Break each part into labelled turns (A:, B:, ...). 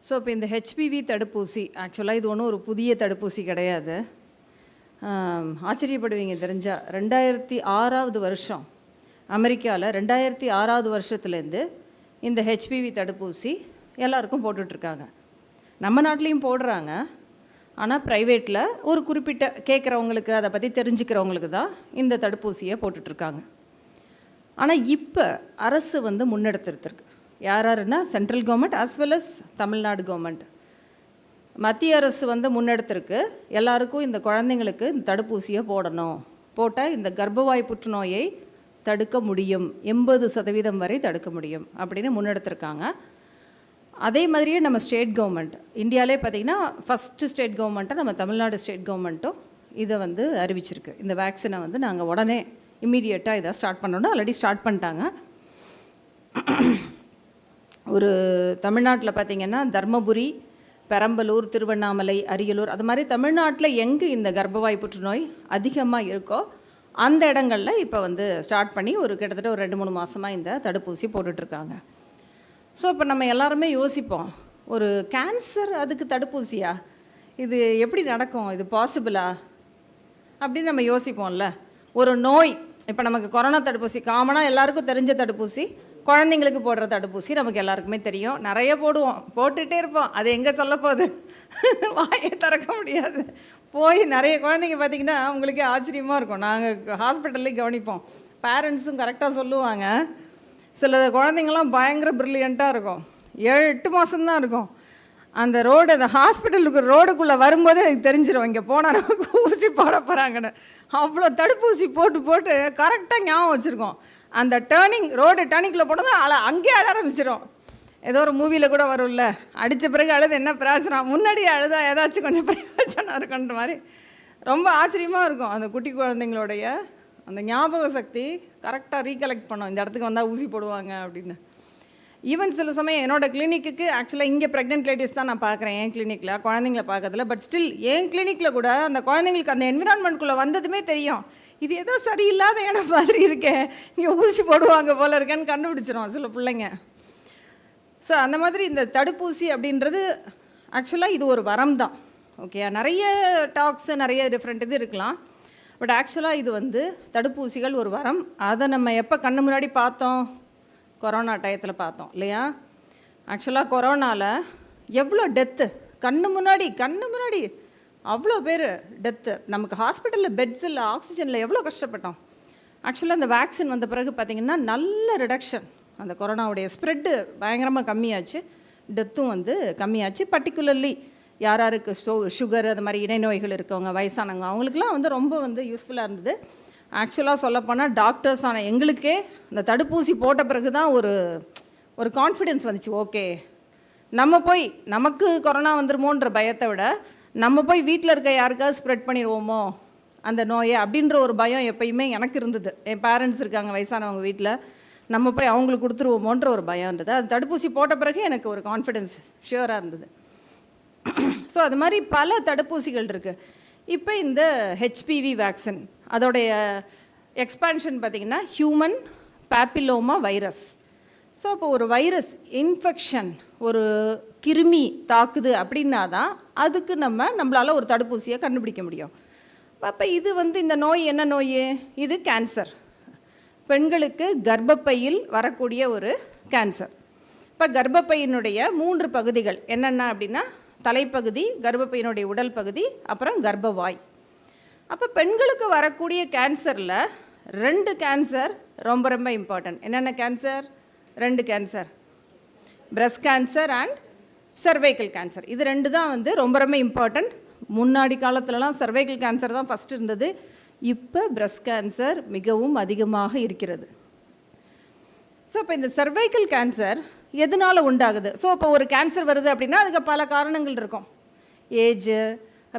A: So இப்போ இந்த HPV தடுப்பூசி ஆக்சுவலாக இது ஒன்றும் ஒரு புதிய தடுப்பூசி கிடையாது. ஆச்சரியப்படுவீங்க தெரிஞ்சால் 2006 வருஷம் அமெரிக்காவில் 2006 வருஷத்துலேருந்து இந்த ஹெச்பிவி தடுப்பூசி எல்லாருக்கும் போட்டுட்ருக்காங்க. நம்ம நாட்டிலையும் போடுறாங்க. ஆனால் ப்ரைவேட்டில் ஒரு குறிப்பிட்ட கேட்குறவங்களுக்கு அதை பற்றி தெரிஞ்சுக்கிறவங்களுக்கு தான் இந்த தடுப்பூசியை போட்டுட்ருக்காங்க. ஆனால் இப்போ அரசு வந்து முன்னெடுத்துருக்கு. யாருன்னா central government as well as Tamil Nadu government, மத்திய அரசு வந்து முன்னெடுத்திருக்கு. எல்லாருக்கும் இந்த குழந்தைங்களுக்கு இந்த தடுப்பூசியை போடணும், போட்டால் இந்த கர்ப்பவாய் புற்றுநோயை தடுக்க முடியும், 80% வரை தடுக்க முடியும் அப்படின்னு முன்னெடுத்திருக்காங்க. அதே மாதிரியே நம்ம ஸ்டேட் கவர்மெண்ட் இந்தியாவிலே பார்த்திங்கன்னா ஃபஸ்ட்டு ஸ்டேட் கவர்மெண்ட்டாக நம்ம தமிழ்நாடு ஸ்டேட் கவர்மெண்ட்டும் இதை வந்து அறிவிச்சிருக்கு. இந்த வேக்சினை வந்து நாங்கள் உடனே இம்மீடியட்டாக இதை ஸ்டார்ட் பண்ணோன்னா ஆல்ரெடி ஸ்டார்ட் பண்ணிட்டாங்க. ஒரு தமிழ்நாட்டில் பார்த்திங்கன்னா தர்மபுரி, பெரம்பலூர், திருவண்ணாமலை, அரியலூர், அது மாதிரி தமிழ்நாட்டில் எங்கே இந்த கர்ப்பவாய் புற்றுநோய் அதிகமாக இருக்கோ அந்த இடங்களில் இப்போ வந்து ஸ்டார்ட் பண்ணி ஒரு கிட்டத்தட்ட ஒரு 2-3 மாதமாக இந்த தடுப்பூசி போட்டுட்ருக்காங்க. ஸோ இப்போ நம்ம எல்லாருமே யோசிப்போம், ஒரு கேன்சர் அதுக்கு தடுப்பூசியா, இது எப்படி நடக்கும், இது பாசிபிளா அப்படின்னு நம்ம யோசிப்போம்ல. ஒரு நோய், இப்போ நமக்கு கொரோனா தடுப்பூசி காமனாக எல்லாருக்கும் தெரிஞ்ச தடுப்பூசி, குழந்தைங்களுக்கு போடுற தடுப்பூசி நமக்கு எல்லாருக்குமே தெரியும், நிறைய போடுவோம், போட்டுகிட்டே இருப்போம். அது எங்கே சொல்ல போகுது, வாயை திறக்க முடியாது. போய் நிறைய குழந்தைங்க பார்த்திங்கன்னா உங்களுக்கே ஆச்சரியமாக இருக்கும். நாங்கள் ஹாஸ்பிட்டல்லே கவனிப்போம், பேரண்ட்ஸும் கரெக்டாக சொல்லுவாங்க. சில குழந்தைங்கள்லாம் பயங்கர ப்ரில்லியண்ட்டாக இருக்கும், 7-8 மாதம்தான் இருக்கும். அந்த அந்த ஹாஸ்பிட்டலுக்கு ரோடுக்குள்ளே வரும்போதே அதுக்கு தெரிஞ்சிடும் இங்கே போனால் நமக்கு ஊசி போட போகிறாங்கன்னு. அவ்வளோ தடுப்பூசி போட்டு போட்டு கரெக்டாக ஞாபகம் வச்சுருக்கோம். அந்த டேர்னிங்கில் போட்டதும் அங்கேயே அழ ஆரம்பிச்சிடும். ஏதோ ஒரு மூவியில் கூட வரும்ல, அடித்த பிறகு அழுது என்ன பிரயோஜனம், முன்னாடி அழுதா ஏதாச்சும் கொஞ்சம் பிரயோஜனம் இருக்குன்ற மாதிரி ரொம்ப ஆச்சரியமாக இருக்கும். அந்த குட்டி குழந்தைங்களுடைய அந்த ஞாபக சக்தி கரெக்டாக ரீகலெக்ட் பண்ணோம், இந்த இடத்துக்கு வந்தால் ஊசி போடுவாங்க அப்படின்னு. ஈவன் சில சமயம் என்னோடய கிளினிக்கு ஆக்சுவலாக இங்கே ப்ரெக்னென்ட் லேடிஸ் தான் நான் பார்க்குறேன் என் கிளினிக்கில், குழந்தைங்கள பார்க்கறதில்ல. பட் ஸ்டில் என் கிளினிக்கில் கூட அந்த குழந்தைங்களுக்கு அந்த என்விரான்மெண்ட்குள்ளே வந்ததுமே தெரியும், இது ஏதோ சரியில்லாத இடம் மாதிரி இருக்கேன், இங்கே ஊசி போடுவாங்க போல இருக்கேன்னு கண்டுபிடிச்சிரும் சில பிள்ளைங்க. ஸோ அந்த மாதிரி இந்த தடுப்பூசி அப்படின்றது ஆக்சுவலாக இது ஒரு வரம் தான். ஓகே, நிறைய டாக்ஸு நிறைய டிஃப்ரெண்ட் இது இருக்கலாம். பட் ஆக்சுவலாக இது வந்து தடுப்பூசிகள் ஒரு வரம். அதை நம்ம எப்போ கண்ணு முன்னாடி பார்த்தோம், கொரோனா டயத்தில் பார்த்தோம் இல்லையா. ஆக்சுவலாக கொரோனாவில் எவ்வளோ டெத்து, கண்ணு முன்னாடி அவ்வளோ பேர் டெத்து. நமக்கு ஹாஸ்பிட்டலில் பெட்ஸ் இல்லை, ஆக்சிஜனில் எவ்வளோ கஷ்டப்பட்டோம். ஆக்சுவலாக இந்த வேக்சின் வந்த பிறகு பார்த்திங்கன்னா நல்ல ரிடக்ஷன், அந்த கொரோனாவுடைய ஸ்ப்ரெட்டு பயங்கரமாக கம்மியாச்சு, டெத்தும் வந்து கம்மியாச்சு. பர்டிகுலர்லி யாருக்கு சுகர் அது மாதிரி இணை நோய்கள் இருக்கவங்க, வயசானவங்க, அவங்களுக்குலாம் வந்து ரொம்ப வந்து யூஸ்ஃபுல்லாக இருந்தது. ஆக்சுவலாக சொல்லப்போனால் டாக்டர்ஸ் ஆன எங்களுக்கே இந்த தடுப்பூசி போட்ட பிறகு தான் ஒரு கான்ஃபிடென்ஸ் வந்துச்சு. ஓகே, நம்ம போய் நமக்கு கொரோனா வந்துருமோன்ற பயத்தை விட நம்ம போய் வீட்டில் இருக்க யாருக்காவது ஸ்ப்ரெட் பண்ணிடுவோமோ அந்த நோயை அப்படின்ற ஒரு பயம் எப்பயுமே எனக்கு இருந்தது. என் பேரண்ட்ஸ் இருக்காங்க வயசானவங்க வீட்டில், நம்ம போய் அவங்களுக்கு கொடுத்துருவோமோன்ற ஒரு பயம் இருந்தது. அது தடுப்பூசி போட்ட பிறகு எனக்கு ஒரு கான்ஃபிடென்ஸ் ஷியூராக இருந்தது. ஸோ அது மாதிரி பல தடுப்பூசிகள் இருக்குது. இப்போ இந்த ஹெச்பிவி வேக்சின் அதோடைய எக்ஸ்பான்ஷன் பார்த்திங்கன்னா ஹியூமன் பேப்பிலோமா வைரஸ். ஸோ இப்போ ஒரு வைரஸ் இன்ஃபெக்ஷன், ஒரு கிருமி தாக்குது அப்படின்னா தான் அதுக்கு நம்மளால் ஒரு தடுப்பூசியை கண்டுபிடிக்க முடியும். அப்போ இது வந்து இந்த நோய் என்ன நோய், இது கேன்சர், பெண்களுக்கு கர்ப்பப்பையில் வரக்கூடிய ஒரு கேன்சர். இப்போ கர்ப்பப்பையினுடைய 3 பகுதிகள் என்னென்ன அப்படின்னா தலைப்பகுதி, கர்ப்பப்பையினுடைய உடல் பகுதி, அப்புறம் கர்ப்பவாய். அப்போ பெண்களுக்கு வரக்கூடிய கேன்சரில் 2 கேன்சர் ரொம்ப ரொம்ப இம்பார்ட்டன்ட். என்னென்ன cancer? 2 cancer, breast cancer and cervical cancer. இது 2 தான் வந்து ரொம்ப ரொம்ப இம்பார்ட்டன்ட். முன்னாடி காலத்துலலாம் சர்வைக்கல் கேன்சர் தான் ஃபஸ்ட்டு இருந்தது, இப்போ பிரஸ்ட் கேன்சர் மிகவும் அதிகமாக இருக்கிறது. ஸோ இப்போ இந்த சர்வைக்கல் கேன்சர் எதனால் உண்டாகுது? ஸோ இப்போ ஒரு கேன்சர் வருது அப்படின்னா அதுக்கு பல காரணங்கள் இருக்கும். ஏஜு,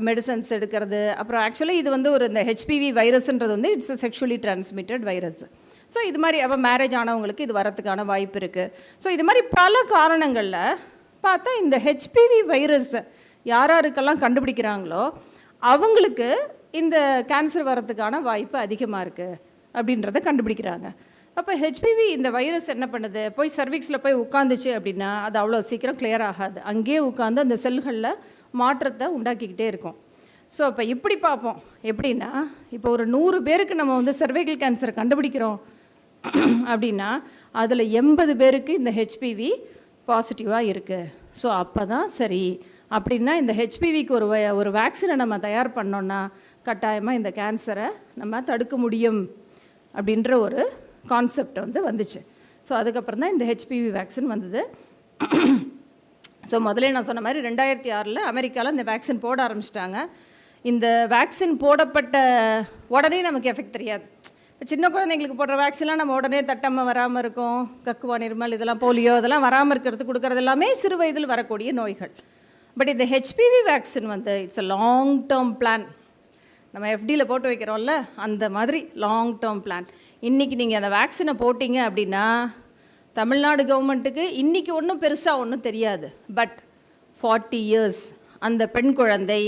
A: மெடிசன்ஸ் எடுக்கிறது, அப்புறம் ஆக்சுவலி இது வந்து இந்த ஹெச்பிவி வைரஸ்ன்றது வந்து it's a sexually transmitted virus. So இது மாதிரி அப்போ மேரேஜ் ஆனவங்களுக்கு இது வரத்துக்கான வாய்ப்பு இருக்குது. ஸோ இது மாதிரி பல காரணங்களில் பார்த்தா இந்த ஹெச்பிவி வைரஸ் யாருக்கெல்லாம் கண்டுபிடிக்கிறாங்களோ அவங்களுக்கு இந்த கேன்சர் வரத்துக்கான வாய்ப்பு அதிகமாக இருக்குது அப்படின்றத கண்டுபிடிக்கிறாங்க. அப்போ ஹெச்பிவி இந்த வைரஸ் என்ன பண்ணுது, போய் சர்விக்ஸில் போய் உட்காந்துச்சு அப்படின்னா அது அவ்வளோ சீக்கிரம் கிளியர் ஆகாது. அங்கேயே உட்காந்து அந்த செல்களில் மாற்றத்தை உண்டாக்கிக்கிட்டே இருக்கும். ஸோ அப்போ இப்படி பார்ப்போம். எப்படின்னா, இப்போ ஒரு 100 பேருக்கு நம்ம வந்து சர்வைக்கல் கேன்சரை கண்டுபிடிக்கிறோம் அப்படின்னா அதில் 80 பேருக்கு இந்த ஹெச்பிவி பாசிட்டிவாக இருக்குது. ஸோ அப்போ தான் சரி. அப்படின்னா இந்த ஹெச்பிவிக்கு ஒரு வேக்சினை நம்ம தயார் பண்ணோன்னா கட்டாயமாக இந்த கேன்சரை நம்ம தடுக்க முடியும் அப்படின்ற ஒரு கான்செப்ட் வந்து வந்துச்சு. ஸோ அதுக்கப்புறம் தான் இந்த ஹெச்பிவி வேக்சின் வந்தது. ஸோ முதலே நான் சொன்ன மாதிரி 2006 அமெரிக்காவில் இந்த வேக்சின் போட ஆரம்பிச்சிட்டாங்க. இந்த வேக்சின் போடப்பட்ட உடனே நமக்கு எஃபெக்ட் தெரியாது. இப்போ சின்ன குழந்தைங்களுக்கு போடுற வேக்சின்லாம் நம்ம உடனே தட்டமாக வராமல் இருக்கும். கக்குவா, நிர்மல், இதெல்லாம் போலியோ இதெல்லாம் வராமல் இருக்கிறது கொடுக்குறது எல்லாமே சிறு வயதில் வரக்கூடிய நோய்கள். பட் இந்த ஹெச்பிவி வேக்சின் வந்து it's a long term plan. நம்ம எஃப்டியில் போட்டு வைக்கிறோம்ல, அந்த மாதிரி லாங் டேர்ம் பிளான். இன்றைக்கி நீங்கள் அந்த வேக்சினை போட்டிங்க அப்படின்னா தமிழ்நாடு கவர்மெண்ட்டுக்கு இன்றைக்கி ஒன்றும் பெருசாக ஒன்றும் தெரியாது. பட் 40 இயர்ஸ் அந்த பெண் குழந்தை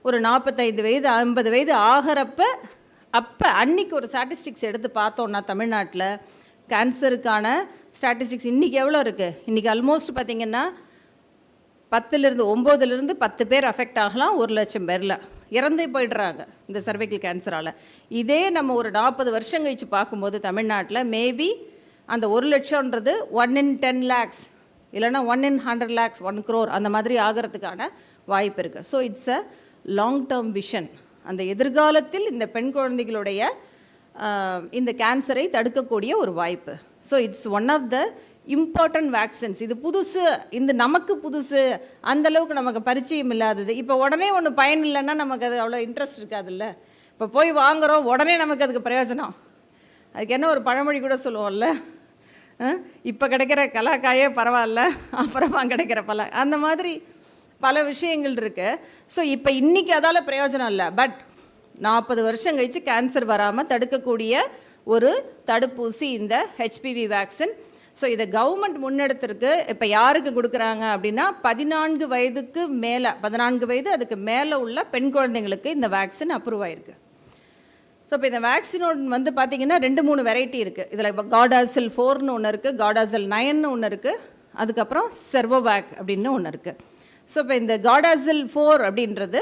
A: ஒரு 45 வயது 50 வயது ஆகிறப்ப அன்றைக்கி ஒரு ஸ்டாட்டிஸ்டிக்ஸ் எடுத்து பார்த்தோன்னா தமிழ்நாட்டில் கேன்சருக்கான ஸ்டாட்டிஸ்டிக்ஸ் இன்றைக்கி எவ்வளோ இருக்குது? இன்றைக்கி ஆல்மோஸ்ட் பார்த்திங்கன்னா 9 10 பேர் அஃபெக்ட் ஆகலாம். 1 லட்சம் பேரில் இறந்தே போய்டுறாங்க இந்த சர்வைக்கல் கேன்சரால். இதே நம்ம ஒரு 40 வருஷம் கழித்து பார்க்கும்போது தமிழ்நாட்டில் மேபி அந்த 1 லட்சம்ன்றது 1 in 10 lakhs இல்லைனா 1 in 100 lakhs 1 crore அந்த மாதிரி ஆகிறதுக்கான வாய்ப்பு இருக்குது. So it's a long term vision. அந்த எதிர்காலத்தில் இந்த பெண் குழந்தைகளுடைய இந்த கேன்சரை தடுக்கக்கூடிய ஒரு வாய்ப்பு. So it's one of the important vaccines. இது புதுசு, இந்த நமக்கு புதுசு, அந்தளவுக்கு நமக்கு பரிச்சயம் இல்லாதது. இப்போ உடனே ஒன்று பயன் இல்லைன்னா நமக்கு அது அவ்வளோ இன்ட்ரெஸ்ட் இருக்காதுல்ல. இப்போ போய் வாங்குகிறோம், உடனே நமக்கு அதுக்கு பிரயோஜனம். அதுக்கு என்ன ஒரு பழமொழி கூட சொல்லுவோம்ல, இப்போ கிடைக்கிற கலாக்காயே பரவாயில்ல, அப்புறமா கிடைக்கிற அந்த மாதிரி பல விஷயங்கள் இருக்குது. ஸோ இப்போ இன்றைக்கி அதால் பிரயோஜனம் இல்லை. பட் 40 வருஷம் கழித்து கேன்சர் வராமல் தடுக்கக்கூடிய ஒரு தடுப்பூசி இந்த ஹெச்பிவி வேக்சின். ஸோ இதை கவர்மெண்ட் முன்னெடுத்திருக்கு. இப்போ யாருக்கு கொடுக்குறாங்க அப்படின்னா 14 வயதுக்கு மேலே, 14 வயது அதுக்கு மேலே உள்ள பெண் குழந்தைங்களுக்கு இந்த வேக்சின் அப்ரூவ் ஆகிருக்கு. ஸோ இப்போ இந்த வேக்சினோட வந்து பார்த்திங்கன்னா 2-3 வெரைட்டி இருக்குது. இதில் இப்போ காடாசில் 4ன்னு ஒன்று இருக்குது, காடாசில் 9ன்னு ஒன்று இருக்குது, அதுக்கப்புறம் செர்வோவேக் அப்படின்னு ஒன்று இருக்குது. ஸோ இப்போ இந்த காடாசில் 4 அப்படின்றது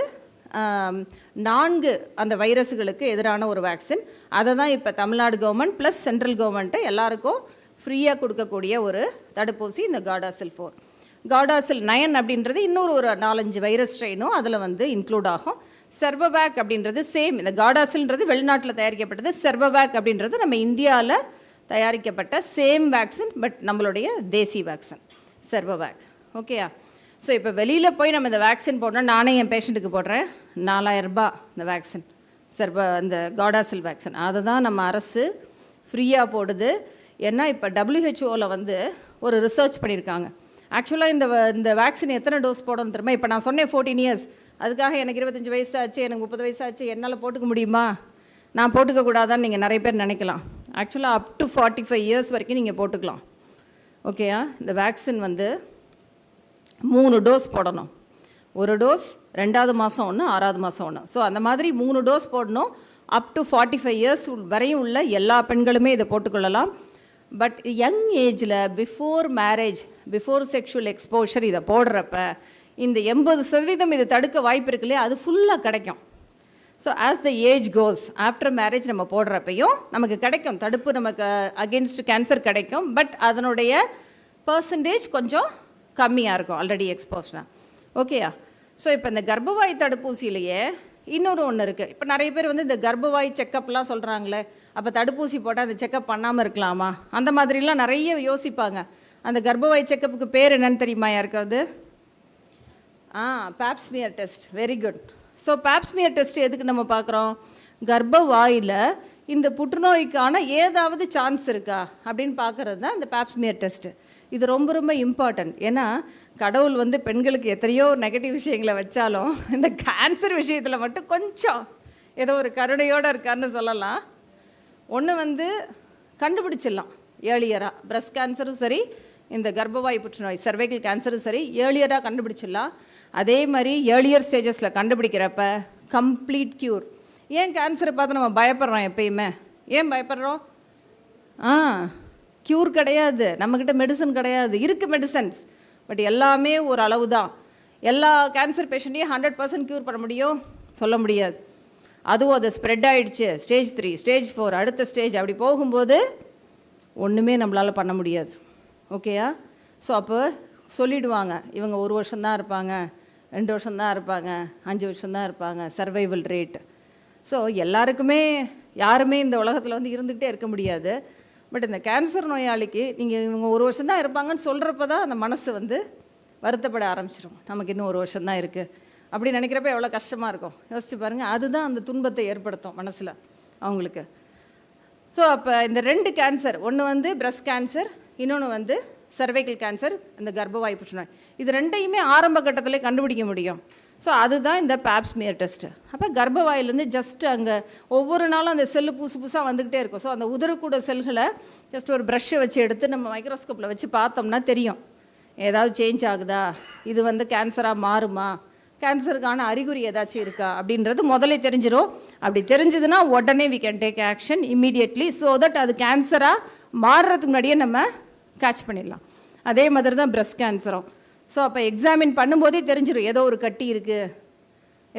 A: 4 அந்த வைரஸுகளுக்கு எதிரான ஒரு வேக்சின். அதை தான் இப்போ Tamil Nadu government plus central government எல்லாருக்கும் ஃப்ரீயாக கொடுக்கக்கூடிய ஒரு தடுப்பூசி இந்த காடாசில் 4. காடாசில் 9 அப்படின்றது இன்னொரு ஒரு 4-5 வைரஸ் ஸ்ட்ரெயினும் அதில் வந்து இன்க்ளூட் ஆகும். செர்வோவேக் அப்படின்றது சேம். இந்த காடாசில்ன்றது வெளிநாட்டில் தயாரிக்கப்பட்டது, செர்வோவேக் அப்படின்றது நம்ம இந்தியாவில் தயாரிக்கப்பட்ட சேம் வேக்சின், பட் நம்மளுடைய தேசி வேக்சின் செர்வோவேக். ஓகேயா? ஸோ இப்போ வெளியில் போய் நம்ம இந்த வேக்சின் போடணும். நானே என் பேஷண்ட்டுக்கு போடுறேன், 4000 ரூபாய் இந்த வேக்சின், இந்த காடாசில் வேக்சின். அதை தான் நம்ம அரசு ஃப்ரீயாக போடுது. ஏன்னா இப்போ WHO வந்து ஒரு ரிசர்ச் பண்ணியிருக்காங்க. ஆக்சுவலாக இந்த வேக்சின் எத்தனை டோஸ் போடணும் தெரியுமா? இப்போ நான் சொன்னேன் 14 இயர்ஸ், அதுக்காக எனக்கு 25 வயசு ஆச்சு, எனக்கு 30 வயசு ஆச்சு, என்னால் போட்டுக்க முடியுமா, நான் போட்டுக்க கூடாதான்னு நீங்கள் நிறைய பேர் நினைக்கலாம். ஆக்சுவலாக அப் டு 45 இயர்ஸ் வரைக்கும் நீங்கள் போட்டுக்கலாம். ஓகேயா? இந்த வேக்சின் வந்து 3 டோஸ் போடணும். ஒரு டோஸ் 2வது மாதம் ஒன்று, 6வது மாதம் ஒன்று. ஸோ அந்த மாதிரி 3 டோஸ் போடணும். அப் டு 45 இயர்ஸ் வரையும் உள்ள எல்லா பெண்களுமே இதை போட்டுக்கொள்ளலாம். பட் யங் ஏஜில் before marriage, before sexual exposure இதை போடுறப்ப இந்த 80% இது தடுக்க வாய்ப்பு இருக்கு இல்லையா, அது ஃபுல்லாக கிடைக்கும். So as the age goes, after marriage நம்ம போடுறப்பையும் நமக்கு கிடைக்கும் தடுப்பு, நமக்கு அகெயின்ஸ்ட் கேன்சர் கிடைக்கும். பட் அதனுடைய பர்சன்டேஜ் கொஞ்சம் கம்மியாக இருக்கும் ஆல்ரெடி எக்ஸ்போஸ்னா. ஓகேயா? ஸோ இப்போ இந்த கர்ப்பவாய் தடுப்பூசியிலேயே இன்னொரு ஒன்று இருக்குது. இப்போ நிறைய பேர் வந்து இந்த கர்ப்பவாய் செக்கப்லாம் சொல்கிறாங்களே, அப்போ தடுப்பூசி போட்டால் அந்த செக்கப் பண்ணாமல் இருக்கலாமா, அந்த மாதிரிலாம் நிறைய யோசிப்பாங்க. அந்த கர்ப்பவாய் செக்கப்புக்கு பேர் என்னன்னு தெரியுமா யாருக்காவது? Pap smear test. Very good. So Pap smear test எதுக்கு நம்ம பார்க்குறோம்? கர்ப்பவாயில் இந்த புற்றுநோய்க்கான ஏதாவது சான்ஸ் இருக்கா அப்படின்னு பார்க்குறது தான் இந்த பேப்ஸ்மியர் டெஸ்ட்டு. இது ரொம்ப ரொம்ப இம்பார்ட்டன்ட். ஏன்னா கடவுள் வந்து பெண்களுக்கு எத்தனையோ நெகட்டிவ் விஷயங்களை வச்சாலும் இந்த கேன்சர் விஷயத்தில் மட்டும் கொஞ்சம் ஏதோ ஒரு கருணையோடு இருக்காருன்னு சொல்லலாம். ஒன்று வந்து கண்டுபிடிச்சிடலாம் ஏர்லியராக. பிரஸ்ட் கேன்சரும் சரி, இந்த கர்ப்பவாய் புற்றுநோய் சர்வைக்கல் கேன்சரும் சரி, ஏர்லியராக கண்டுபிடிச்சிடலாம். அதே மாதிரி ஏர்லியர் ஸ்டேஜஸில் கண்டுபிடிக்கிறப்ப கம்ப்ளீட் க்யூர். ஏன் கேன்சரை பார்த்து நம்ம பயப்படுறோம் எப்பயுமே? ஏன் பயப்படுறோம்? ஆ க்யூர் கிடையாது, நம்மக்கிட்ட மெடிசன் கிடையாது. இருக்குது மெடிசன்ஸ், பட் எல்லாமே ஒரு அளவு தான். எல்லா கேன்சர் பேஷண்ட்டையும் 100% க்யூர் பண்ண முடியும் சொல்ல முடியாது. அதுவும் அது ஸ்ப்ரெட் ஆகிடுச்சு, ஸ்டேஜ் 3 ஸ்டேஜ் 4 அடுத்த ஸ்டேஜ் அப்படி போகும்போது ஒன்றுமே நம்மளால் பண்ண முடியாது. ஓகேயா? ஸோ அப்போ சொல்லிவிடுவாங்க, இவங்க 1 வருஷம்தான் இருப்பாங்க, 2 வருஷம்தான் இருப்பாங்க, 5 வருஷம்தான் இருப்பாங்க, சர்வைவல் ரேட். ஸோ எல்லாருக்குமே யாருமே இந்த உலகத்தில் வந்து இருந்துகிட்டே இருக்க முடியாது. பட் இந்த கேன்சர் நோயாளிக்கு நீங்கள் இவங்க 1 வருஷம்தான் இருப்பாங்கன்னு சொல்கிறப்ப தான் அந்த மனசு வந்து வருத்தப்பட ஆரம்பிச்சிடும். நமக்கு இன்னும் 1 வருஷம்தான் இருக்குது அப்படி நினைக்கிறப்ப எவ்வளோ கஷ்டமாக இருக்கும் யோசிச்சு பாருங்கள். அதுதான் அந்த துன்பத்தை ஏற்படுத்தும் மனசில் அவங்களுக்கு. ஸோ அப்போ இந்த 2 கேன்சர், ஒன்று வந்து பிரஸ்ட் கேன்சர், இன்னொன்று வந்து சர்வைக்கல் கேன்சர், இந்த கர்ப்பவாய் புற்றுநோய், இது 2யுமே ஆரம்ப கட்டத்தில் கண்டுபிடிக்க முடியும். ஸோ அதுதான் இந்த பேப்ஸ்மியர் டெஸ்ட்டு. அப்போ கர்ப்பவாயிலேருந்து ஜஸ்ட் அங்கே ஒவ்வொரு நாளும் அந்த செல்லு புதுசாக வந்துக்கிட்டே இருக்கும். ஸோ அந்த உதரக்கூட செல்களை ஜஸ்ட் ஒரு ப்ரஷ்ஷை வச்சு எடுத்து நம்ம மைக்ரோஸ்கோப்பில் வச்சு பார்த்தோம்னா தெரியும் ஏதாவது சேஞ்ச் ஆகுதா, இது வந்து கேன்சராக மாறுமா, கேன்சருக்கான அறிகுறி ஏதாச்சும் இருக்கா அப்படின்றது முதல்ல தெரிஞ்சிடும். அப்படி தெரிஞ்சதுன்னா உடனே we can take action immediately, so that அது கேன்சராக மாறுறதுக்கு முன்னாடியே நம்ம கேட்ச் பண்ணிடலாம். அதே மாதிரி தான் பிரஸ்ட் கேன்சரும். ஸோ அப்போ எக்ஸாமின் பண்ணும்போதே தெரிஞ்சிடும் ஏதோ ஒரு கட்டி இருக்குது,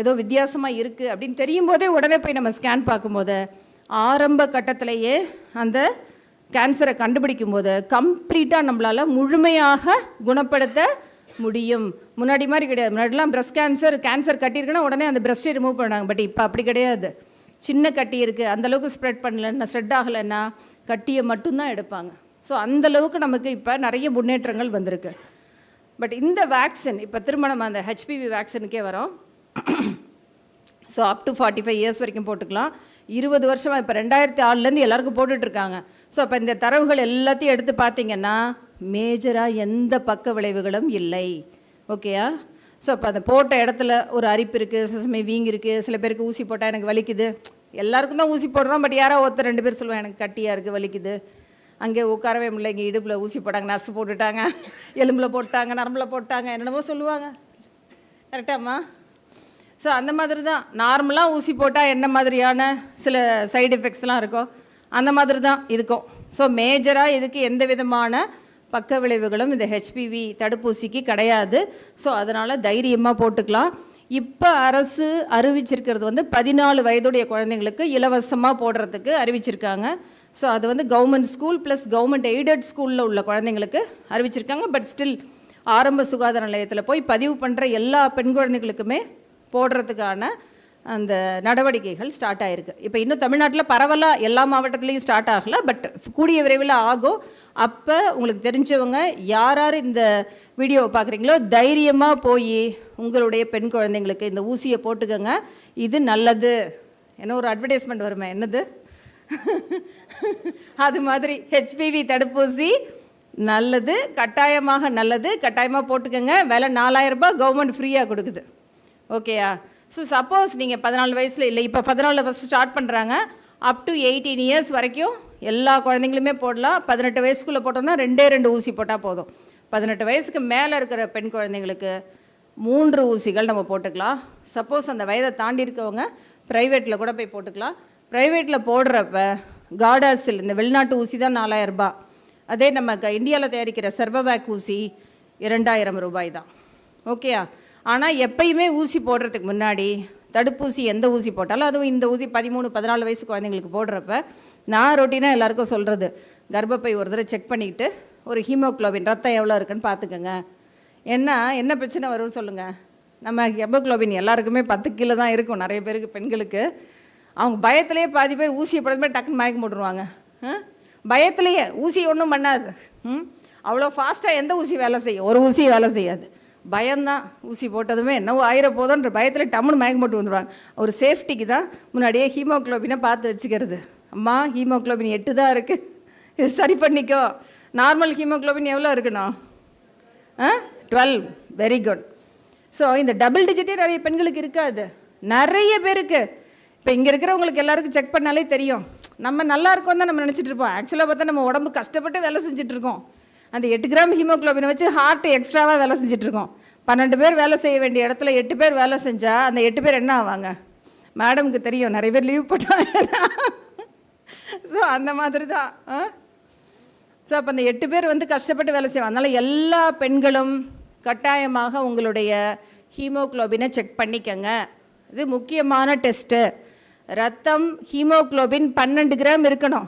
A: ஏதோ வித்தியாசமாக இருக்குது அப்படின்னு தெரியும் போதே உடனே போய் நம்ம ஸ்கேன் பார்க்கும்போது ஆரம்ப கட்டத்திலேயே அந்த கேன்சரை கண்டுபிடிக்கும் போது கம்ப்ளீட்டாக நம்மளால் முழுமையாக குணப்படுத்த முடியும். முன்னாடி மாதிரி கிடையாது. முன்னாடிலாம் பிரஸ்ட் கேன்சர் கட்டியிருக்குன்னா உடனே அந்த பிரஸ்ட்டை ரிமூவ் பண்ணாங்க. பட் இப்போ அப்படி கிடையாது. சின்ன கட்டி இருக்குது, அந்தளவுக்கு ஸ்ப்ரெட் பண்ணலைன்னா, ஸ்ப்ரெட் ஆகலைன்னா கட்டியை மட்டும்தான் எடுப்பாங்க. ஸோ அந்தளவுக்கு நமக்கு இப்போ நிறைய முன்னேற்றங்கள் வந்திருக்கு. பட் இந்த வேக்சின் இப்போ திரும்ப நம்ம அந்த ஹெச்பிவி வேக்சினுக்கே வரோம். ஸோ அப் டு 45 இயர்ஸ் வரைக்கும் போட்டுக்கலாம். 20 வருஷமாக இப்போ 2006லேருந்து எல்லாருக்கும் போட்டுட்ருக்காங்க. ஸோ அப்போ இந்த தரவுகள் எல்லாத்தையும் எடுத்து பார்த்திங்கன்னா மேஜராக எந்த பக்க விளைவுகளும் இல்லை. ஓகேயா? ஸோ அப்போ அந்த போட்ட இடத்துல ஒரு அரிப்பு இருக்குது, சில சமயம் வீங்கி இருக்குது, சில பேருக்கு ஊசி போட்டால் எனக்கு வலிக்குது. எல்லாருக்கும் தான் ஊசி போடுறோம், பட் யாரோ ஒருத்தர் 2 பேர் சொல்லுவாங்க எனக்கு கட்டியாக இருக்குது, வலிக்குது, அங்கே உட்காரவே முடியல, இங்கே இடுப்பில் ஊசி போட்டாங்க, நர்ஸ் போட்டுட்டாங்க, எலும்பில் போட்டாங்க, நரம்பில் போட்டாங்க, என்னென்னமோ சொல்லுவாங்க. கரெக்டாம்மா? ஸோ அந்த மாதிரி தான் நார்மலாக ஊசி போட்டால் என்ன மாதிரியான சில சைடு எஃபெக்ட்ஸ்லாம் இருக்கும், அந்த மாதிரி தான் இருக்கும். ஸோ மேஜராக இதுக்கு எந்த விதமான பக்க விளைவுகளும் இந்த ஹெச்பிவி தடுப்பூசிக்கு கிடையாது. ஸோ அதனால் தைரியமாக போட்டுக்கலாம். இப்போ அரசு அறிவிச்சிருக்கிறது வந்து 14 வயதுடைய குழந்தைங்களுக்கு இலவசமாக போடுறதுக்கு அறிவிச்சிருக்காங்க. ஸோ அது வந்து government school plus government aided ஸ்கூலில் உள்ள குழந்தைங்களுக்கு அறிவிச்சிருக்காங்க. பட் ஸ்டில் ஆரம்ப சுகாதார நிலையத்தில் போய் பதிவு பண்ணுற எல்லா பெண் குழந்தைகளுக்குமே போடுறதுக்கான அந்த நடவடிக்கைகள் ஸ்டார்ட் ஆகிருக்கு. இப்போ இன்னும் தமிழ்நாட்டில் பரவலாக எல்லா மாவட்டத்துலேயும் ஸ்டார்ட் ஆகலை, பட் கூடிய விரைவில் ஆகும். அப்போ உங்களுக்கு தெரிஞ்சவங்க யார் யார் இந்த வீடியோவை பார்க்குறீங்களோ தைரியமாக போய் உங்களுடைய பெண் குழந்தைங்களுக்கு இந்த ஊசியை போட்டுக்கோங்க. இது நல்லது. என்ன ஒரு அட்வர்டைஸ்மெண்ட் வருமே, என்னது அது மாதிரி ஹெச்பிவி தடுப்பூசி நல்லது, கட்டாயமாக நல்லது, கட்டாயமாக போட்டுக்கோங்க. விலை 4000 ரூபாய் கவர்மெண்ட் ஃப்ரீயாக கொடுக்குது. ஓகேயா? ஸோ சப்போஸ் நீங்கள் 14 வயசில் இல்லை, இப்போ 14 ஃபஸ்ட்டு ஸ்டார்ட் பண்ணுறாங்க, அப் டு 18 இயர்ஸ் வரைக்கும் எல்லா குழந்தைங்களுமே போடலாம். 18 வயசுக்குள்ளே போட்டோம்னா 2 ஊசி போட்டால் போதும். 18 வயசுக்கு மேலே இருக்கிற பெண் குழந்தைங்களுக்கு 3 ஊசிகள் நம்ம போட்டுக்கலாம். சப்போஸ் அந்த வயதை தாண்டி இருக்கவங்க ப்ரைவேட்டில் கூட போய் போட்டுக்கலாம். ப்ரைவேட்டில் போடுறப்ப கார்டாசில் இந்த வெளிநாட்டு ஊசி தான் 4000 ரூபாய். அதே நம்ம இந்தியாவில் தயாரிக்கிற சர்வவேக் ஊசி 2000 ரூபாய் தான். ஓகேயா? ஆனால் எப்பயுமே ஊசி போடுறதுக்கு முன்னாடி தடுப்பூசி எந்த ஊசி போட்டாலும், அதுவும் இந்த ஊசி 13-14 வயசு குழந்தைங்களுக்கு போடுறப்ப நான் ரொட்டீனாக எல்லாேருக்கும் சொல்கிறது, கர்ப்பப்பை ஒரு தடவை செக் பண்ணிக்கிட்டு ஒரு ஹீமோக்ளோபின் ரத்தம் எவ்வளோ இருக்குன்னு பார்த்துக்கோங்க. என்ன பிரச்சனை வரும்னு சொல்லுங்கள். நம்ம ஹெமோக்ளோபின் எல்லாருக்குமே 10 கிலோ தான் இருக்கும். நிறைய பேருக்கு பெண்களுக்கு அவங்க பயத்துலேயே பாதி பேர் ஊசியை போடுறதுமே டக்குன்னு மயக்கம் போட்டுருவாங்க. பயத்துலேயே ஊசி ஒன்றும் பண்ணாது. அவ்வளோ ஃபாஸ்ட்டாக எந்த ஊசி வேலை செய்யும்? ஒரு ஊசி வேலை செய்யாது. பயம்தான். ஊசி போட்டதுமே என்னவோ ஆயிர போதோன்ற பயத்தில் டம்முன்னு மயக்கம் போட்டு வந்துடுவாங்க. ஒரு சேஃப்டிக்கு தான் முன்னாடியே ஹீமோக்ளோபினை பார்த்து வச்சுக்கிறது. அம்மா ஹீமோக்ளோபின் 8 தான் இருக்குது, இது சரி பண்ணிக்கோ. நார்மல் ஹீமோக்ளோபின் எவ்வளோ இருக்கணும்? 12. Very good. ஸோ இந்த டபுள் டிஜிட்டே நிறைய பெண்களுக்கு இருக்காது, நிறைய பேருக்கு. இப்போ இங்கே இருக்கிறவங்களுக்கு எல்லாருக்கும் செக் பண்ணாலே தெரியும். நம்ம நல்லா இருக்கோம் தான் நம்ம நினச்சிட்டு இருப்போம். ஆக்சுவலாக பார்த்தா நம்ம உடம்பு கஷ்டப்பட்டு வேலை செஞ்சிட்ருக்கோம். அந்த 8 கிராம் ஹீமோக்ளோபினை வச்சு ஹார்ட்டு எக்ஸ்ட்ராவாக வேலை செஞ்சிட்ருக்கோம். 12 பேர் வேலை செய்ய வேண்டிய இடத்துல 8 பேர் வேலை செஞ்சால் அந்த 8 பேர் என்ன ஆவாங்க? மேடமுக்கு தெரியும், நிறைய பேர் லீவ் போட்டாங்க. ஸோ அந்த மாதிரி தான் ஸோ அப்போ அந்த 8 பேர் வந்து கஷ்டப்பட்டு வேலை செய்வாங்க. அதனால் எல்லா பெண்களும் கட்டாயமாக உங்களுடைய ஹீமோக்ளோபினை செக் பண்ணிக்கங்க. இது முக்கியமான டெஸ்ட்டு. ரத்தம் ஹீமோக்ளோபின் 12 கிராம் இருக்கணும்.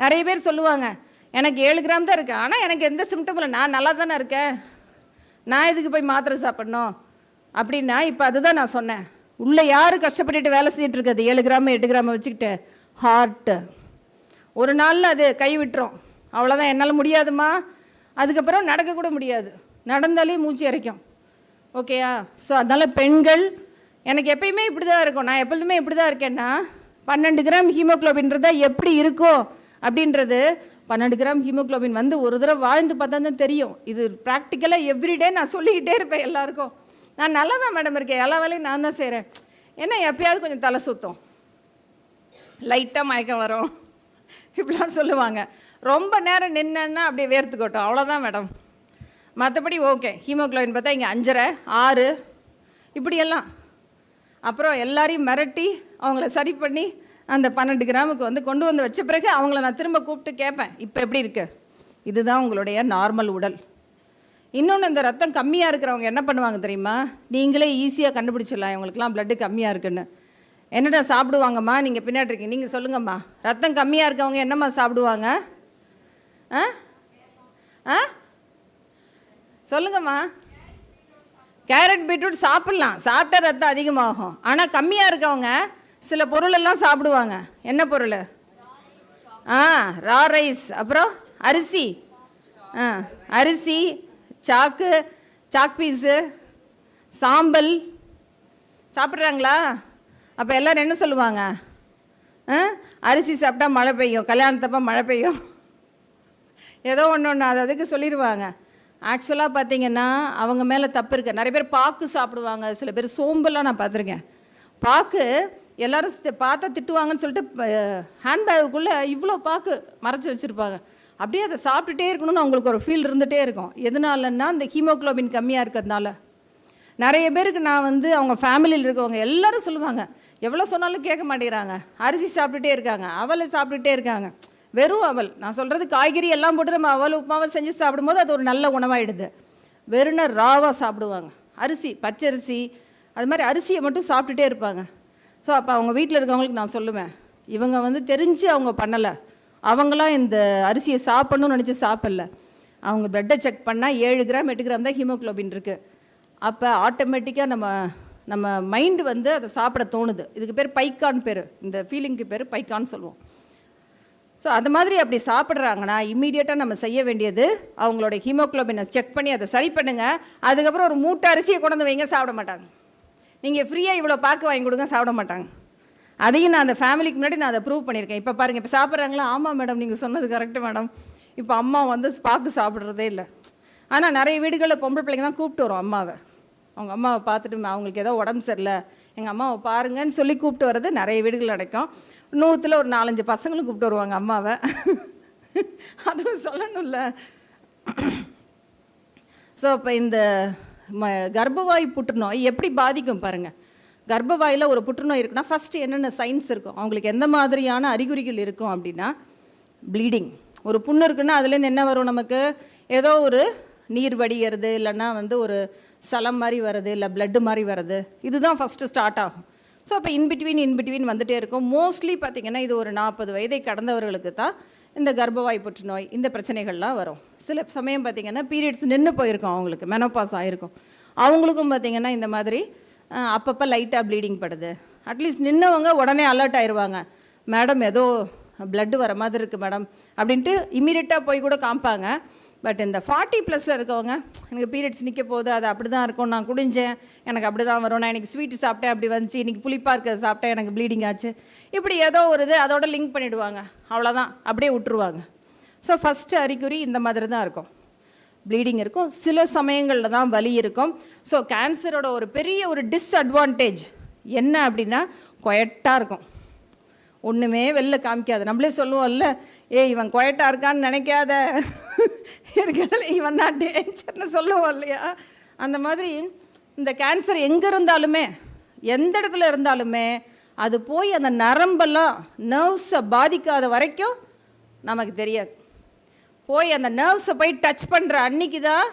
A: நிறைய பேர் சொல்லுவாங்க எனக்கு 7 கிராம் தான் இருக்குது, ஆனால் எனக்கு எந்த சிம்டமும் இல்லை, நான் நல்லா தானே இருக்கேன், நான் எதுக்கு போய் மாத்திரை சாப்பிட்ணும் அப்படின்னா, இப்போ அதுதான் நான் சொன்னேன். உள்ளே யார் கஷ்டப்பட்டுட்டு வேலை செஞ்சுட்டு இருக்குது 7 கிராம் 8 கிராம் வச்சுக்கிட்டு? ஹார்ட்டு. ஒரு நாளில் அது கை விட்டுரும், அவ்வளோதான், என்னால் முடியாதுமா. அதுக்கப்புறம் நடக்கக்கூட முடியாது, நடந்தாலே மூச்சு இறைக்கும். ஓகேயா? ஸோ அதனால் பெண்கள், எனக்கு எப்பயுமே இப்படி தான் இருக்கும், நான் எப்பொழுதுமே இப்படி தான் இருக்கேன்னா 12 கிராம் ஹீமோக்ளோபின்றதா எப்படி இருக்கும் அப்படின்றது, 12 கிராம் ஹீமோக்ளோபின் வந்து ஒரு தடவை வாழ்ந்து பார்த்தா தான் தெரியும். இது ப்ராக்டிக்கலாக எவ்ரிடே நான் சொல்லிக்கிட்டே இருப்பேன் எல்லாருக்கும். நான் நல்லா தான் மேடம் இருக்கேன், எல்லா வேலையும் நான் தான் செய்கிறேன், ஏன்னா எப்பயாவது கொஞ்சம் தலை சுற்றும், லைட்டாக மயக்கம் வரும், இப்படிலாம் சொல்லுவாங்க. ரொம்ப நேரம் நின்னா அப்படியே வேர்த்துக்கட்டும், அவ்வளோதான் மேடம். மற்றபடி ஓகே. ஹீமோக்ளோபின் பார்த்தா இங்கே 5.5 6 இப்படியெல்லாம். அப்புறம் எல்லாரையும் மிரட்டி அவங்கள சரி பண்ணி அந்த 12 கிராமுக்கு வந்து கொண்டு வந்து வச்ச பிறகு அவங்கள நான் திரும்ப கூப்பிட்டு கேட்பேன், இப்போ எப்படி இருக்கு? இதுதான் உங்களுடைய நார்மல் உடல். இன்னொன்று, இந்த ரத்தம் கம்மியாக இருக்கிறவங்க என்ன பண்ணுவாங்க தெரியுமா? நீங்களே ஈஸியாக கண்டுபிடிச்சிடலாம் இவங்களுக்குலாம் ப்ளட்டு கம்மியாக இருக்குன்னு. என்னடா சாப்பிடுவாங்கம்மா? நீங்கள் பின்னாடி இருக்கீங்க, நீங்கள் சொல்லுங்கம்மா. ரத்தம் கம்மியாக இருக்கவங்க என்னம்மா சாப்பிடுவாங்க? ஆ ஆ சொல்லுங்கம்மா. கேரட் பீட்ரூட் சாப்பிட்லாம், சாப்பிட்டா ரத்தம் அதிகமாகும். ஆனால் கம்மியாக இருக்கவங்க சில பொருளெல்லாம் சாப்பிடுவாங்க. என்ன பொருள்? ரா ரைஸ், அப்புறம் அரிசி, அரிசி, சாக் பீஸு, சாம்பல் சாப்பிட்றாங்களா? அப்போ எல்லோரும் என்ன சொல்லுவாங்க? அரிசி சாப்பிட்டா மழை பெய்யும், கல்யாணத்தப்போ மழை பெய்யும், ஏதோ ஒன்று அது அதுக்கு சொல்லிடுவாங்க. ஆக்சுவலாக பார்த்தீங்கன்னா அவங்க மேலே தப்பு இருக்குது. நிறைய பேர் பாக்கு சாப்பிடுவாங்க, சில பேர் சோம்பெல்லாம் நான் பார்த்துருக்கேன். பாக்கு எல்லோரும் பார்த்தா திட்டுவாங்கன்னு சொல்லிட்டு ஹேண்ட்பேக்குள்ளே இவ்வளோ பாக்கு மறைச்சி வச்சுருப்பாங்க. அப்படியே அதை சாப்பிட்டுட்டே இருக்கணும்னு அவங்களுக்கு ஒரு ஃபீல் இருந்துகிட்டே இருக்கும். எதனாலன்னா இந்த ஹீமோக்ளோபின் கம்மியாக இருக்கிறதுனால. நிறைய பேருக்கு நான் வந்து அவங்க ஃபேமிலியில் இருக்கவங்க எல்லோரும் சொல்லுவாங்க, எவ்வளோ சொன்னாலும் கேட்க மாட்டேங்கிறாங்க, அரிசி சாப்பிட்டுட்டே இருக்காங்க, அவலை சாப்பிட்டுட்டே இருக்காங்க. வெறும் அவல், நான் சொல்கிறது காய்கறி எல்லாம் போட்டு நம்ம அவல் உப்புமாவை செஞ்சு சாப்பிடும்போது அது ஒரு நல்ல உணவாயிடுது. வெறும் ராவாக சாப்பிடுவாங்க, அரிசி, பச்சரிசி, அது மாதிரி அரிசியை மட்டும் சாப்பிட்டுட்டே இருப்பாங்க. ஸோ அப்போ அவங்க வீட்டில் இருக்கவங்களுக்கு நான் சொல்லுவேன், இவங்க வந்து தெரிஞ்சு அவங்க பண்ணலை, அவங்களாம் இந்த அரிசியை சாப்பிட்ணுன்னு நினச்சி சாப்பிடல. அவங்க பிளட்டை செக் பண்ணால் 7 கிராம் 8 கிராம் தான் ஹீமோக்ளோபின் இருக்குது. அப்போ ஆட்டோமேட்டிக்காக நம்ம மைண்டு வந்து அதை சாப்பிட தோணுது. இதுக்கு பேர் பைக்கான் பேர், இந்த ஃபீலிங்க்கு பேர் பைக்கான்னு சொல்லுவோம். ஸோ அது மாதிரி அப்படி சாப்பிட்றாங்கன்னா இம்மீடியட்டாக நம்ம செய்ய வேண்டியது, அவங்களோட ஹீமோக்ளோபினை செக் பண்ணி அதை சரி பண்ணுங்கள். அதுக்கப்புறம் ஒரு மூட்டை அரிசியை கொண்டு வைங்க, சாப்பிட மாட்டாங்க. நீங்கள் ஃப்ரீயாக இவ்வளோ பாக்கு வாங்கி கொடுங்க, சாப்பிட மாட்டாங்க. அதையும் நான் அந்த ஃபேமிலிக்கு முன்னாடி நான் அதை ப்ரூவ் பண்ணியிருக்கேன். இப்போ பாருங்கள், இப்போ சாப்பிட்றாங்களா? ஆமாம் மேடம், நீங்கள் சொன்னது கரெக்டு மேடம். இப்போ அம்மா வந்து பாக்கு சாப்பிட்றதே இல்லை. ஆனால் நிறைய வீடுகளில் பொம்பளை பிள்ளைங்க தான் கூப்பிட்டு வரும் அம்மாவை. அவங்க அம்மாவை பார்த்துட்டு அவங்களுக்கு ஏதோ உடம்பு சரியில்லை, எங்கள் அம்மாவை பாருங்கன்னு சொல்லி கூப்பிட்டு வர்றது நிறைய வீடுகள் நடக்கும். 100ல் ஒரு 4-5 பசங்களும் கூப்பிட்டு வருவாங்க அம்மாவை. அதுவும் சொல்லணும்ல. ஸோ இப்போ இந்த கர்ப்பவாய் புற்றுநோய் எப்படி பாதிக்கும் பாருங்கள். கர்ப்பவாயில் ஒரு புற்றுநோய் இருக்குன்னா ஃபஸ்ட்டு என்னென்ன சைன்ஸ் இருக்கும், அவங்களுக்கு எந்த மாதிரியான அறிகுறிகள் இருக்கும் அப்படின்னா, ப்ளீடிங். ஒரு புண்ணு இருக்குன்னா அதுலேருந்து என்ன வரும் நமக்கு? ஏதோ ஒரு நீர் வடிகிறது, இல்லைன்னா வந்து ஒரு சலம் மாதிரி வருது, இல்லை பிளட்டு மாதிரி வருது. இதுதான் ஃபஸ்ட்டு ஸ்டார்ட் ஆகும். ஸோ அப்போ இன்பிட்வீன் வந்துகிட்டே இருக்கும். மோஸ்ட்லி பார்த்திங்கன்னா இது ஒரு 40 வயதை கடந்தவர்களுக்கு தான் இந்த கர்ப்பவாய் புற்றுநோய் இந்த பிரச்சனைகள்லாம் வரும். சில சமயம் பார்த்திங்கன்னா பீரியட்ஸ் நின்று போயிருக்கும், அவங்களுக்கு மெனோபாஸ் ஆகிருக்கும், அவங்களுக்கும் பார்த்திங்கன்னா இந்த மாதிரி அப்பப்போ லைட்டாக ப்ளீடிங் படுது. அட்லீஸ்ட் நின்னவங்க உடனே அலர்ட் ஆயிடுவாங்க, மேடம் ஏதோ பிளட்டு வர மாதிரி இருக்குது மேடம் அப்படின்ட்டு இம்மீடியட்டாக போய் கூட காமிப்பாங்க. பட் இந்த 40+ இருக்கவங்க, எனக்கு பீரியட்ஸ் நிற்க போகுது, அது அப்படி தான் இருக்கும், நான் குடிஞ்சேன் எனக்கு அப்படி தான் வரும், நான் இன்றைக்கி ஸ்வீட்டு சாப்பிட்டேன் அப்படி வந்துச்சு, இன்றைக்கி புளிப்பாக இருக்கிறது சாப்பிட்டேன் எனக்கு ப்ளீடிங் ஆச்சு, இப்படி ஏதோ ஒரு இது அதோட லிங்க் பண்ணிவிடுவாங்க, அவ்வளோதான், அப்படியே விட்டுருவாங்க. ஸோ ஃபஸ்ட்டு அறிகுறி இந்த மாதிரி தான் இருக்கும், ப்ளீடிங் இருக்கும். சில சமயங்களில் தான் வலி இருக்கும். ஸோ கேன்சரோட ஒரு பெரிய ஒரு டிஸ்அட்வான்டேஜ் என்ன அப்படின்னா, குயட்டாக இருக்கும், ஒன்றுமே வெளில காமிக்காது. நம்மளே சொல்லுவோம்ல, இவன் குயட்டாக இருக்கான்னு நினைக்காத, இருக்கிறதுல இவன் தான் டேஞ்சர்னு சொல்லுவோம் இல்லையா? அந்த மாதிரி இந்த கேன்சர் எங்கே இருந்தாலுமே, எந்த இடத்துல இருந்தாலுமே, அது போய் அந்த நரம்பெல்லாம் நர்வ்ஸை பாதிக்காத வரைக்கும் நமக்கு தெரியாது. போய் அந்த நர்வ்ஸை போய் டச் பண்ணுற அன்னைக்கு தான்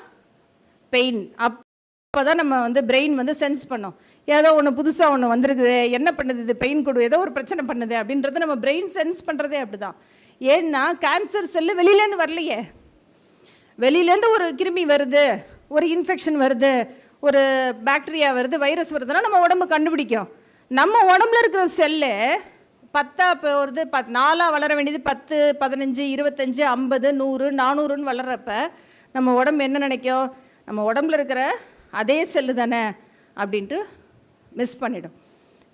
A: பெயின். அப்போ தான் நம்ம வந்து பிரெயின் வந்து சென்ஸ் பண்ணோம், ஏதோ ஒன்று புதுசாக ஒன்று வந்திருக்குது, என்ன பண்ணுது இது, பெயின் கொடு, ஏதோ ஒரு பிரச்சனை பண்ணுது அப்படின்றது நம்ம பிரெயின் சென்ஸ் பண்ணுறதே அப்படி தான். ஏன்னா கேன்சர் செல்லு வெளியிலேருந்து வரலையே, வெளியிலேருந்து ஒரு கிருமி வருது, ஒரு இன்ஃபெக்ஷன் வருது, ஒரு பாக்டீரியா வருது, வைரஸ் வருதுன்னா நம்ம உடம்பு கண்டுபிடிக்கும். நம்ம உடம்புல இருக்கிற செல்லு 10 வருது, 4 வளர வேண்டியது 10, 15, 25, 50, 100, 400ன்னு வளர்கிறப்ப நம்ம உடம்பு என்ன நினைக்கும், நம்ம உடம்புல இருக்கிற அதே செல்லு தானே அப்படின்ட்டு மிஸ் பண்ணிடும்.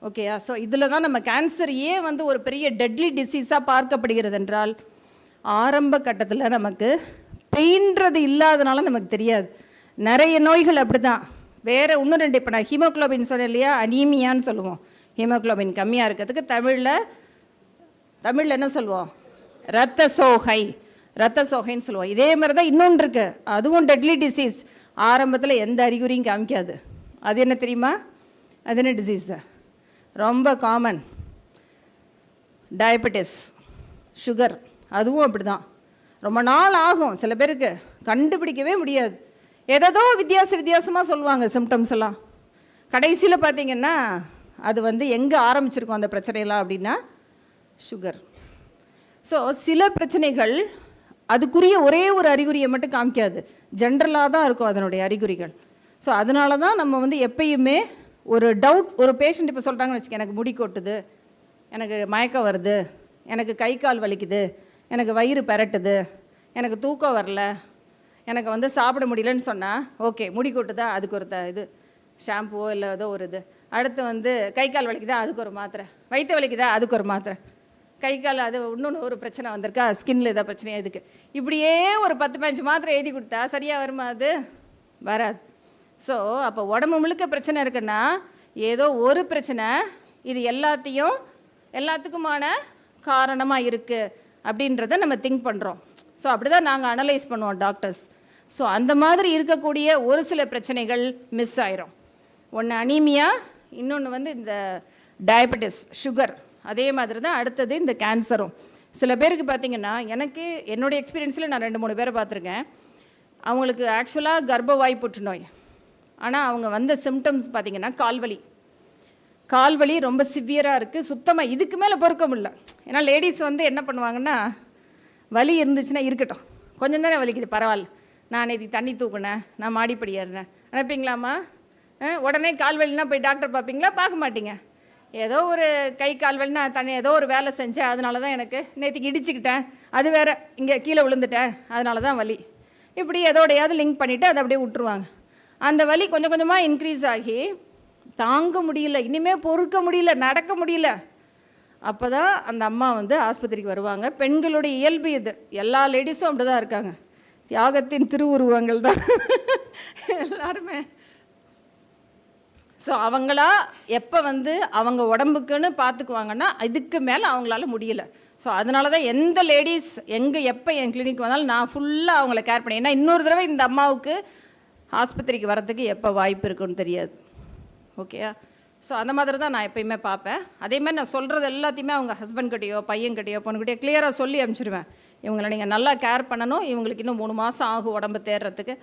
A: ஓகேயா? ஸோ இதில் தான் நம்ம கேன்சர் ஏன் வந்து ஒரு பெரிய டெட்லி டிசீஸாக பார்க்கப்படுகிறது என்றால், ஆரம்ப கட்டத்தில் நமக்கு பெயின்றது இல்லாதனால நமக்கு தெரியாது. நிறைய நோய்கள் அப்படி தான். வேறு இன்னும் 2 இப்போ நான் ஹீமோக்ளோபின் சொன்னேன் இல்லையா, அனீமியான்னு சொல்லுவோம். ஹீமோக்ளோபின் கம்மியாக இருக்கிறதுக்கு தமிழில் என்ன சொல்லுவோம், இரத்த சோகைன்னு சொல்லுவோம். இதே மாதிரி தான் இன்னொன்று இருக்குது, அதுவும் டெட்லி டிசீஸ். ஆரம்பத்தில் எந்த அறிகுறியும் காமிக்காது. அது என்ன தெரியுமா? அது என்ன டிசீஸ்? ரொம்ப காமன், டயபெட்டிஸ், சுகர். அதுவும் அப்படி தான், ரொம்ப நாள் ஆகும் சில பேருக்கு, கண்டுபிடிக்கவே முடியாது. ஏதோ வித்தியாசமாக சொல்லுவாங்க சிம்டம்ஸ் எல்லாம். கடைசியில் பார்த்திங்கன்னா அது வந்து எங்கே ஆரம்பிச்சிருக்கோம் அந்த பிரச்சனையெல்லாம் அப்படின்னா சுகர். ஸோ சில பிரச்சனைகள் அதுக்குரிய ஒரே ஒரு அறிகுறியை மட்டும் காமிக்காது, ஜென்ரலாக தான் இருக்கும் அதனுடைய அறிகுறிகள். ஸோ அதனால தான் நம்ம வந்து எப்பயுமே ஒரு டவுட், ஒரு பேஷண்ட் இப்போ சொல்கிறாங்கன்னு வச்சுக்க, எனக்கு முடி கொட்டுது, எனக்கு மயக்கம் வருது, எனக்கு கை கால் வலிக்குது, எனக்கு வயிறு பெரட்டுது, எனக்கு தூக்கம் வரல, எனக்கு வந்து சாப்பிட முடியலன்னு சொன்னால், ஓகே முடி கொட்டுதா, அதுக்கு ஒரு இது ஷாம்புவோ இல்லை ஏதோ ஒரு இது. அடுத்து வந்து கை கால் வலிக்குதா, அதுக்கு ஒரு மாத்திரை, வயிற்று வலிக்குதா, அதுக்கு ஒரு மாத்திரை, கை கால் அது இன்னொன்று ஒரு பிரச்சனை வந்திருக்கா, ஸ்கின்னில் ஏதாவது பிரச்சனையா, இதுக்கு இப்படியே ஒரு 10-15 மாத்திரை எழுதி கொடுத்தா சரியாக வருமா? அது வராது. ஸோ அப்போ உடம்பு முழுக்க பிரச்சனை இருக்குன்னா ஏதோ ஒரு பிரச்சனை இது எல்லாத்துக்குமான காரணமாக இருக்குது அப்படின்றத நம்ம திங்க் பண்ணுறோம். ஸோ அப்படி தான் நாங்கள் அனலைஸ் பண்ணுவோம் டாக்டர்ஸ். ஸோ அந்த மாதிரி இருக்கக்கூடிய ஒரு சில பிரச்சனைகள் மிஸ் ஆயிரும். ஒன்று அனீமியா, இன்னொன்று வந்து இந்த டயபெட்டிஸ், சுகர். அதே மாதிரி தான் அடுத்தது இந்த கேன்சரும். சில பேருக்கு பார்த்திங்கன்னா, எனக்கு என்னுடைய எக்ஸ்பீரியன்ஸில் நான் 2-3 பேரை பார்த்துருக்கேன். அவங்களுக்கு ஆக்சுவலாக கர்ப்பவாய் புற்றுநோய், ஆனால் அவங்க வந்த சிம்டம்ஸ் பார்த்திங்கன்னா கால்வலி ரொம்ப சிவியராக இருக்குது, சுத்தமாக இதுக்கு மேலே பொறுக்க முடியல. ஏன்னா லேடிஸ் வந்து என்ன பண்ணுவாங்கன்னா, வலி இருந்துச்சுன்னா இருக்கட்டும், கொஞ்சம் தானே வலிக்குது, பரவாயில்ல, நான் இது தண்ணி தூக்குனேன், நான் மாடிப்படி ஏறினேன் நினைப்பீங்களாம்மா? உடனே கால் வலினா போய் டாக்டர் பார்ப்பீங்களா? பார்க்க மாட்டீங்க. ஏதோ ஒரு கை கால் வலினா ஏதோ ஒரு வேலை செஞ்சேன், அதனால தான் எனக்கு நேற்றுக்கு இடிச்சுக்கிட்டேன், அது வேறு இங்கே கீழே விழுந்துட்டேன், அதனால தான் வலி, இப்படி எதோடையாவது லிங்க் பண்ணிவிட்டு அதை அப்படியே விட்டுருவாங்க. அந்த வலி கொஞ்சம் கொஞ்சமாக இன்க்ரீஸ் ஆகி தாங்க முடியல, இனிமேல் பொறுக்க முடியல, நடக்க முடியல. அப்போ தான் அந்த அம்மா வந்து ஆஸ்பத்திரிக்கு வருவாங்க. பெண்களுடைய இயல்பு இது, எல்லா லேடிஸும் அப்படி தான் இருக்காங்க, தியாகத்தின் திருவுருவங்கள் தான் எல்லாருமே. ஸோ அவங்களா எப்போ வந்து அவங்க உடம்புக்குன்னு பார்த்துக்குவாங்கன்னா இதுக்கு மேலே அவங்களால முடியல. ஸோ அதனால தான் எந்த லேடிஸ் எப்போ என் கிளினிக் வந்தாலும் நான் ஃபுல்லாக அவங்கள கேர் பண்ணேன். ஏன்னா இன்னொரு தடவை இந்த அம்மாவுக்கு ஆஸ்பத்திரிக்கு வரத்துக்கு எப்போ வாய்ப்பு இருக்குன்னு தெரியாது. ஓகேயா? ஸோ அந்த மாதிரி தான் நான் எப்பயுமே பார்ப்பேன். அதே மாதிரி நான் சொல்கிறது எல்லாத்தையுமே அவங்க ஹஸ்பண்ட்கிட்டையோ பையன்கிட்டையோ பொண்ணுக்கிட்டையோ கிளியராக சொல்லி அனுப்பிச்சிடுவேன். இவங்களை நீங்கள் நல்லா கேர் பண்ணணும், இவங்களுக்கு இன்னும் 3 மாதம் ஆகும் உடம்பு தேர்றதுக்கு.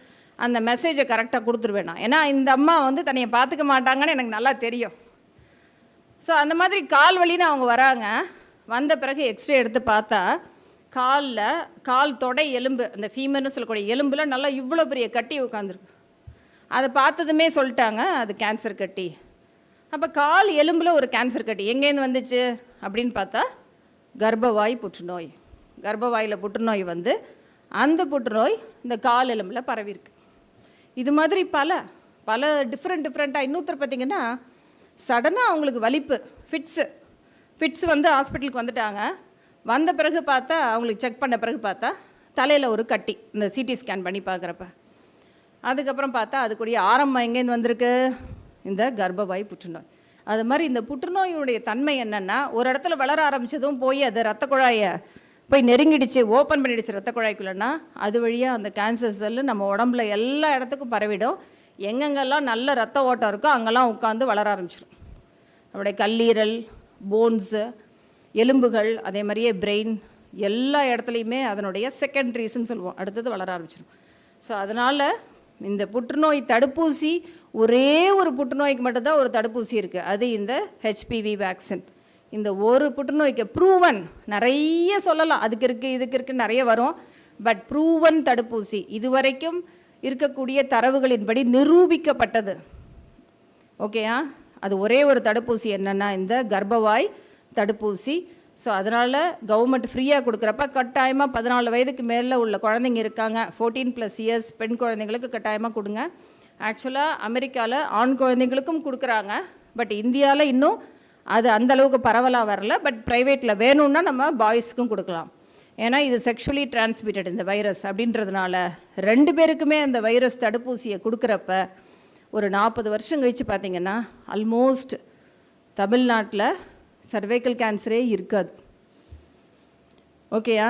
A: அந்த மெசேஜை கரெக்டாக கொடுத்துருவேன் நான். ஏன்னா இந்த அம்மா வந்து தன்னையை பார்த்துக்க மாட்டாங்கன்னு எனக்கு நல்லா தெரியும். ஸோ அந்த மாதிரி கால் வலின்னு அவங்க வராங்க. வந்த பிறகு எக்ஸ்ரே எடுத்து பார்த்தா கால் தொடை எலும்பு, அந்த ஃபீமர்னு சொல்லக்கூடிய எலும்பில் நல்லா இவ்வளோ பெரிய கட்டி உட்காந்துருக்கு. அதை பார்த்ததுமே சொல்லிட்டாங்க அது கேன்சர் கட்டி. அப்போ கால் எலும்பில் ஒரு கேன்சர் கட்டி எங்கேருந்து வந்துச்சு அப்படின்னு பார்த்தா கர்ப்பவாய் புற்றுநோய். கர்ப்பவாயில் புற்றுநோய் வந்து அந்த புற்றுநோய் இந்த கால் எலும்பில் பரவிருக்கு. இது மாதிரி பல டிஃப்ரெண்ட்டாக. இன்னொருத்தர் பார்த்திங்கன்னா சடனாக அவங்களுக்கு வலிப்பு, ஃபிட்ஸு வந்து ஹாஸ்பிட்டலுக்கு வந்துட்டாங்க. வந்த பிறகு பார்த்தா அவங்களுக்கு செக் பண்ண பிறகு பார்த்தா தலையில் ஒரு கட்டி, இந்த சிடி ஸ்கேன் பண்ணி பார்க்குறப்ப. அதுக்கப்புறம் பார்த்தா அதுக்குரிய ஆரம்பம் எங்கேருந்து வந்திருக்கு, இந்த கர்ப்பவாய் புற்றுநோய். அது மாதிரி இந்த புற்றுநோயுடைய தன்மை என்னென்னா, ஒரு இடத்துல வளர ஆரம்பித்ததும் போய் அது ரத்த குழாயை போய் நெருங்கிடுச்சு, ஓப்பன் பண்ணிடுச்சு ரத்த குழாய்க்குள்ளேன்னா, அது வழியாக அந்த கேன்சர் செல்லு நம்ம உடம்புல எல்லா இடத்துக்கும் பரவிடும். எங்கெங்கெல்லாம் நல்ல ரத்த ஓட்டம் இருக்கோ அங்கெல்லாம் உட்காந்து வளர ஆரம்பிச்சிடும். நம்முடைய கல்லீரல், போன்ஸு, எலும்புகள், அதே மாதிரியே பிரெயின், எல்லா இடத்துலையுமே அதனுடைய செகண்ட்ரிஸ்ன்னு சொல்லுவோம், அடுத்தது வளர ஆரம்பிச்சிடும். ஸோ அதனால் இந்த புற்றுநோய் தடுப்பூசி ஒரே ஒரு புற்றுநோய்க்கு மட்டும்தான் ஒரு தடுப்பூசி இருக்குது, அது இந்த ஹெச்பிவி வேக்சின். இந்த ஒரு புற்றுநோய்க்கு ப்ரூவன், நிறைய சொல்லலாம், அதுக்கு இருக்குது இதுக்கு இருக்குது நிறைய வரும், பட் ப்ரூவன் தடுப்பூசி இதுவரைக்கும் இருக்கக்கூடிய தரவுகளின்படி நிரூபிக்கப்பட்டது. ஓகேயா, அது ஒரே ஒரு தடுப்பூசி என்னென்னா இந்த கர்ப்பவாய் தடுப்பூசி. ஸோ அதனால் கவர்மெண்ட் ஃப்ரீயாக கொடுக்குறப்ப கட்டாயமாக 14 வயதுக்கு மேலே உள்ள குழந்தைங்க இருக்காங்க, 14+ இயர்ஸ் பெண் குழந்தைங்களுக்கு கட்டாயமாக கொடுங்க. ஆக்சுவலாக அமெரிக்காவில் ஆண் குழந்தைங்களுக்கும் கொடுக்குறாங்க, பட் இந்தியாவில் இன்னும் அது அந்தளவுக்கு பரவலாக வரல. பட் ப்ரைவேட்டில் வேணும்னா நம்ம பாய்ஸுக்கும் கொடுக்கலாம். ஏன்னா இது செக்ஷுவலி டிரான்ஸ்மிட்டட் இந்த வைரஸ் அப்படின்றதுனால 2 பேருக்குமே அந்த வைரஸ் தடுப்பூசியை கொடுக்குறப்ப ஒரு 40 வருஷம் கழித்து பார்த்திங்கன்னா ஆல்மோஸ்ட் தமிழ்நாட்டில் சர்வைக்கல் கேன்சரே இருக்காது. ஓகேயா.